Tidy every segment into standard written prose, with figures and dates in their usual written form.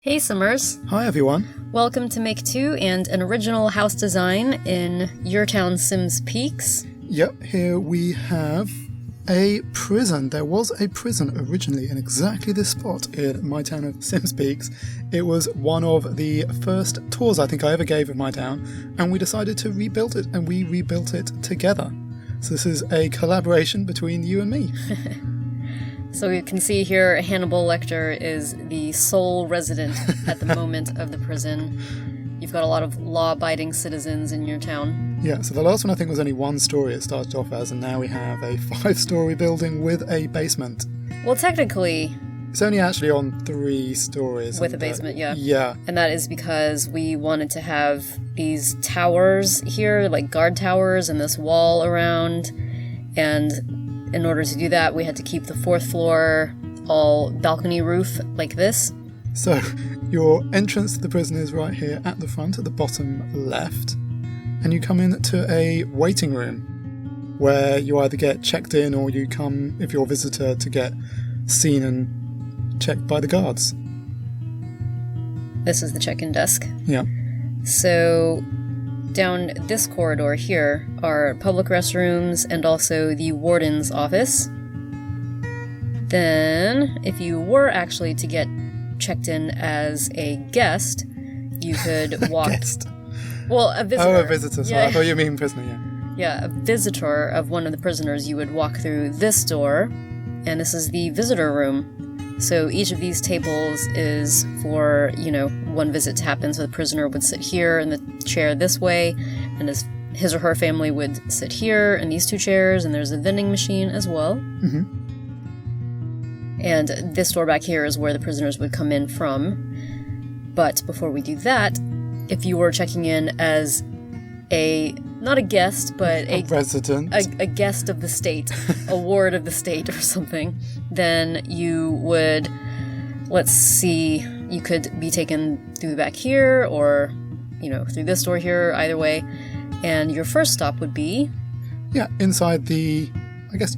Hey Summers! Hi everyone! Welcome to Make 2 and an original house design in your town Sims Peaks. Yep, here we have a prison. There was a prison originally in exactly this spot in my town of Sims Peaks. It was one of the first tours I think I ever gave of my town, and we decided to rebuild it, and we rebuilt it together. So this is a collaboration between you and me. So you can see here Hannibal Lecter is the sole resident at the moment of the prison. You've got a lot of law-abiding citizens in your town. Yeah, so the last one I think was only one story it started off as, and now we have a 5-story building with a basement. Well, technically... It's only actually on 3 stories. With a basement, yeah. Yeah. And that is because we wanted to have these towers here, like guard towers, and this wall around, and... in order to do that, we had to keep the 4th floor all balcony roof like this. So, your entrance to the prison is right here at the front, at the bottom left. And you come in to a waiting room, where you either get checked in or you come, if you're a visitor, to get seen and checked by the guards. This is the check-in desk. Yeah. So... down this corridor here are public restrooms and also the warden's office. Then, if you were actually to get checked in as a guest, you could walk... Guest? Well, a visitor. Oh, a visitor. Sorry, I thought you mean prisoner, yeah. Yeah, a visitor of one of the prisoners, you would walk through this door, and this is the visitor room. So each of these tables is for, one visit to happen. So the prisoner would sit here in the chair this way, and his or her family would sit here in these 2 chairs, and there's a vending machine as well. Mm-hmm. And this door back here is where the prisoners would come in from. But before we do that, if you were checking in as not a guest, but a resident, a guest of the state, a ward of the state or something, then you would, let's see, you could be taken through the back here or, through this door here, either way. And your first stop would be... yeah, inside the,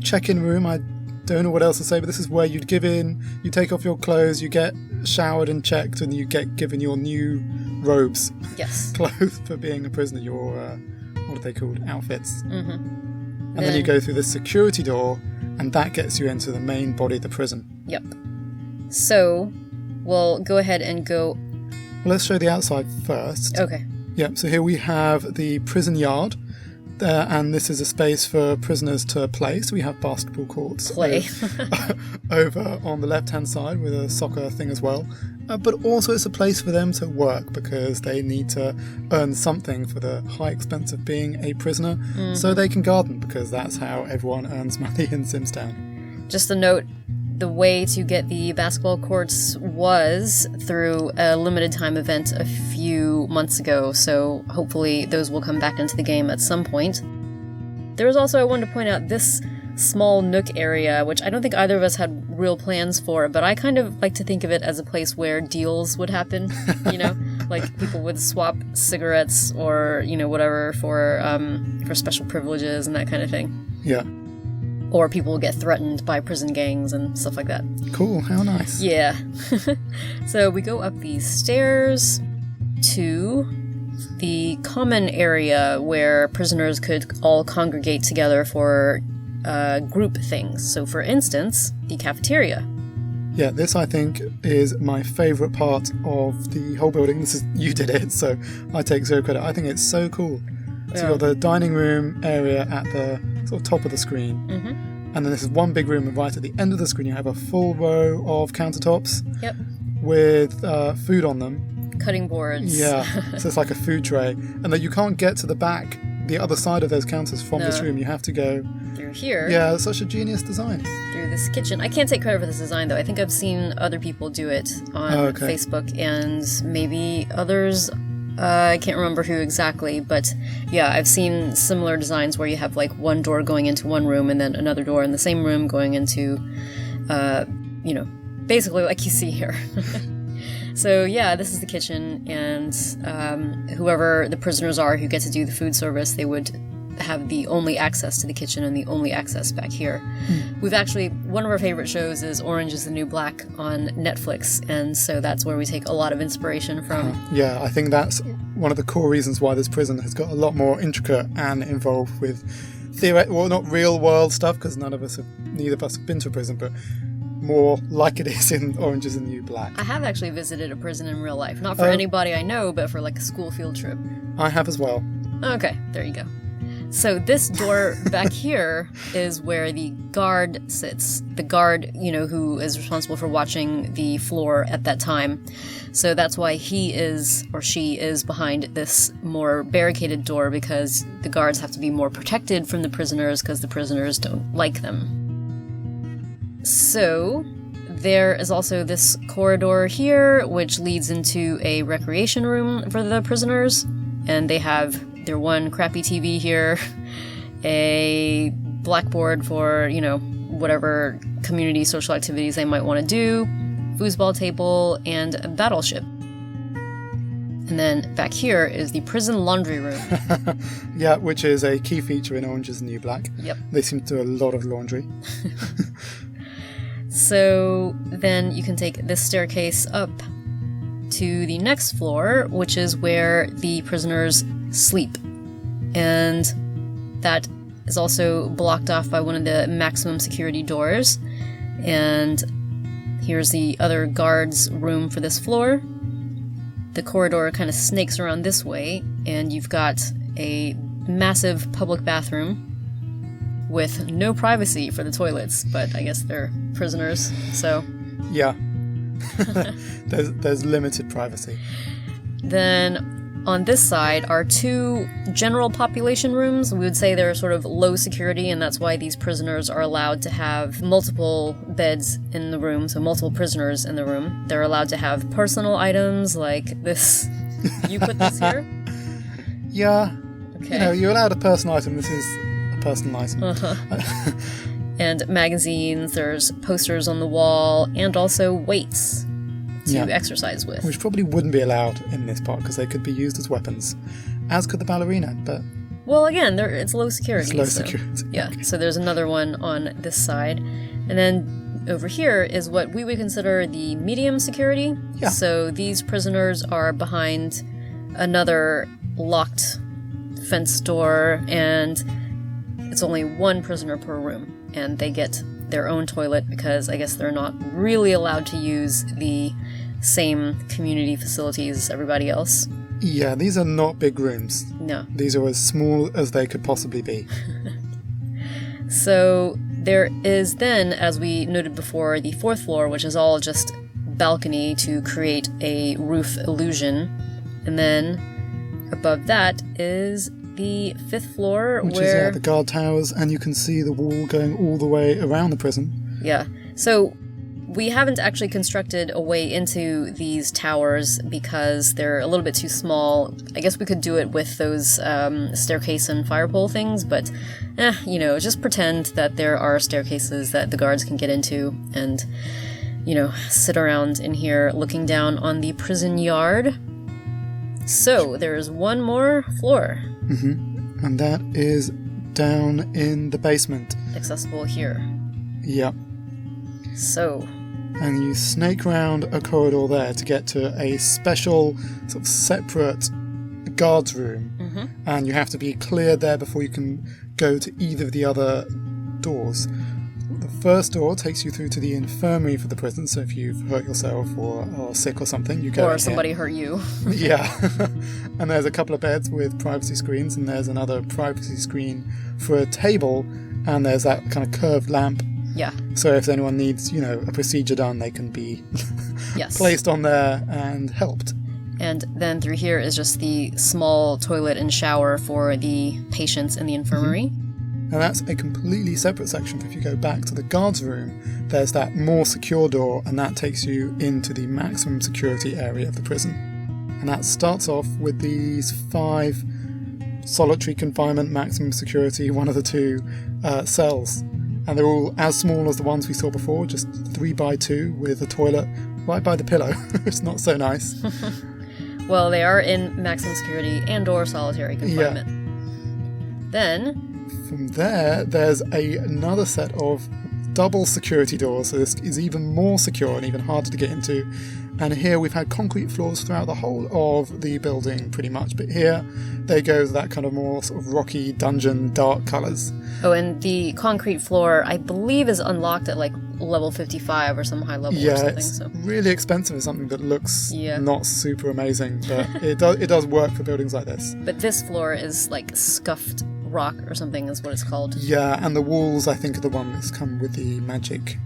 check-in room. I don't know what else to say, but this is where you'd give in, you take off your clothes, you get showered and checked, and you get given your new robes. Yes. Clothes for being a prisoner, your, what are they called? Outfits. Mm-hmm. And then you go through the security door, and that gets you into the main body of the prison. Yep. So, we'll go ahead and go... Well, let's show the outside first. Okay. Yep, so here we have the prison yard. And this is a space for prisoners to play. So we have basketball courts over on the left-hand side with a soccer thing as well. But also it's a place for them to work because they need to earn something for the high expense of being a prisoner. Mm-hmm. So they can garden because that's how everyone earns money in Simstown. Just a note, the way to get the basketball courts was through a limited time event a few months ago, so hopefully those will come back into the game at some point. There was also, I wanted to point out, this small nook area, which I don't think either of us had real plans for, but I kind of like to think of it as a place where deals would happen, like people would swap cigarettes or, whatever for special privileges and that kind of thing. Yeah. Or people will get threatened by prison gangs and stuff like that. Cool, how nice. Yeah. So we go up these stairs to the common area where prisoners could all congregate together for group things. So for instance, the cafeteria. Yeah, this I think is my favourite part of the whole building. You did it, so I take zero credit. I think it's so cool. So you've got the dining room area at the sort of top of the screen. Mm-hmm. And then this is one big room, and right at the end of the screen you have a full row of countertops. Yep. With food on them. Cutting boards. Yeah, so it's like a food tray. And that you can't get to the back, the other side of those counters from this room. You have to go... through here. Yeah, it's such a genius design. Through this kitchen. I can't take credit for this design, though. I think I've seen other people do it on Facebook, and maybe others... I can't remember who exactly, but yeah, I've seen similar designs where you have like one door going into one room and then another door in the same room going into, basically like you see here. So yeah, this is the kitchen, and whoever the prisoners are who get to do the food service, they would have the only access to the kitchen and the only access back here. We've actually, one of our favorite shows is Orange is the New Black on Netflix, and so that's where we take a lot of inspiration from. Yeah, I think that's one of the core reasons why this prison has got a lot more intricate and involved with not real world stuff, because neither of us have been to a prison, but more like it is in Orange is the New Black. I have actually visited a prison in real life. Not for anybody I know, but for like a school field trip. I have as well. Okay, there you go. So this door back here is where the guard sits. The guard, who is responsible for watching the floor at that time. So that's why he is, or she is, behind this more barricaded door, because the guards have to be more protected from the prisoners because the prisoners don't like them. So there is also this corridor here, which leads into a recreation room for the prisoners. And they have their one crappy TV here, a blackboard for, whatever community social activities they might want to do, foosball table, and a battleship. And then back here is the prison laundry room. Yeah, which is a key feature in Orange is the New Black. Yep. They seem to do a lot of laundry. So then you can take this staircase up to the next floor, which is where the prisoners sleep. And that is also blocked off by one of the maximum security doors. And here's the other guard's room for this floor. The corridor kind of snakes around this way, and you've got a massive public bathroom with no privacy for the toilets, but I guess they're prisoners, so... Yeah. There's limited privacy. Then on this side are two general population rooms. We would say they're sort of low security, and that's why these prisoners are allowed to have multiple beds in the room, so multiple prisoners in the room. They're allowed to have personal items like this. You put this here? Yeah. Okay. You're allowed a personal item. This is a personal item. And magazines, there's posters on the wall, and also weights to exercise with. Which probably wouldn't be allowed in this part because they could be used as weapons, as could the ballerina, but... Well, again, it's low security. It's low security. Yeah, okay. So there's another one on this side. And then over here is what we would consider the medium security. Yeah. So these prisoners are behind another locked fence door, and it's only one prisoner per room. And they get their own toilet because I guess they're not really allowed to use the same community facilities as everybody else. Yeah, these are not big rooms. No. These are as small as they could possibly be. So there is then, as we noted before, the fourth floor, which is all just balcony to create a roof illusion. And then above that is the fifth floor, which where... is the guard towers, and you can see the wall going all the way around the prison. Yeah. So we haven't actually constructed a way into these towers because they're a little bit too small. I guess we could do it with those staircase and fire pole things, but just pretend that there are staircases that the guards can get into and, sit around in here looking down on the prison yard. So there's one more floor. Mm-hmm. And that is down in the basement. Accessible here. Yep. So... And you snake round a corridor there to get to a special sort of separate guards room. Mm-hmm. And you have to be cleared there before you can go to either of the other doors. The first door takes you through to the infirmary for the prison, so if you've hurt yourself or are sick or something, you go Or somebody hurt you. Yeah. And there's a couple of beds with privacy screens, and there's another privacy screen for a table, and there's that kind of curved lamp. Yeah. So if anyone needs, a procedure done, they can be yes. placed on there and helped. And then through here is just the small toilet and shower for the patients in the infirmary. Mm-hmm. And that's a completely separate section. If you go back to the guards room, there's that more secure door, and that takes you into the maximum security area of the prison. And that starts off with these 5 solitary confinement, maximum security, one of the 2 cells. And they're all as small as the ones we saw before, just 3x2 with a toilet right by the pillow. It's not so nice. Well, they are in maximum security and or solitary confinement. Yeah. Then, from there, there's another set of double security doors, so this is even more secure and even harder to get into. And here we've had concrete floors throughout the whole of the building, pretty much. But here, they go with that kind of more sort of rocky, dungeon, dark colours. Oh, and the concrete floor, I believe, is unlocked at like level 55 or some high level or something. Yeah, it's really expensive for something that looks not super amazing, but it does work for buildings like this. But this floor is like scuffed rock or something is what it's called. Yeah, and the walls, I think, are the ones that come with the magic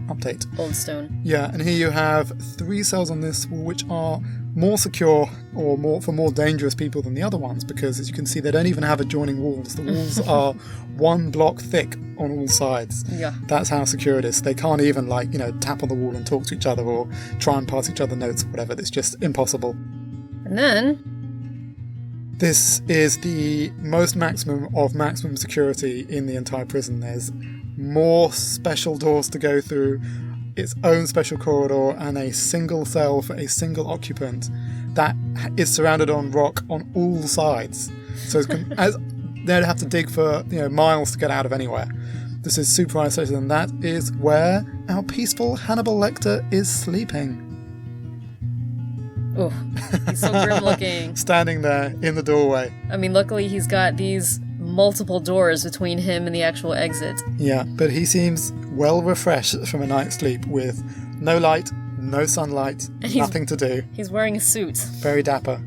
update. Old stone. Yeah, and here you have 3 cells on this wall, which are more secure or more dangerous people than the other ones, because as you can see, they don't even have adjoining walls. The walls are 1 block thick on all sides. Yeah. That's how secure it is. They can't even tap on the wall and talk to each other or try and pass each other notes or whatever. It's just impossible. And then this is the most maximum of maximum security in the entire prison. There's more special doors to go through, its own special corridor, and a single cell for a single occupant that is surrounded on rock on all sides. So they'd have to dig for miles to get out of anywhere. This is super isolated, and that is where our peaceful Hannibal Lecter is sleeping. Oh, he's so grim looking. Standing there in the doorway. I mean, luckily he's got these multiple doors between him and the actual exit. Yeah, but he seems well refreshed from a night's sleep with no light, no sunlight, nothing to do. He's wearing a suit. Very dapper.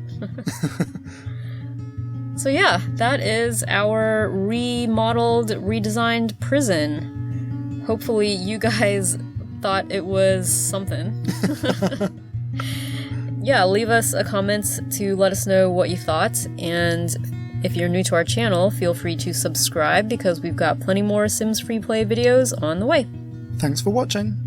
So yeah, that is our remodeled, redesigned prison. Hopefully you guys thought it was something. Yeah, leave us a comment to let us know what you thought, and if you're new to our channel, feel free to subscribe because we've got plenty more Sims FreePlay videos on the way. Thanks for watching.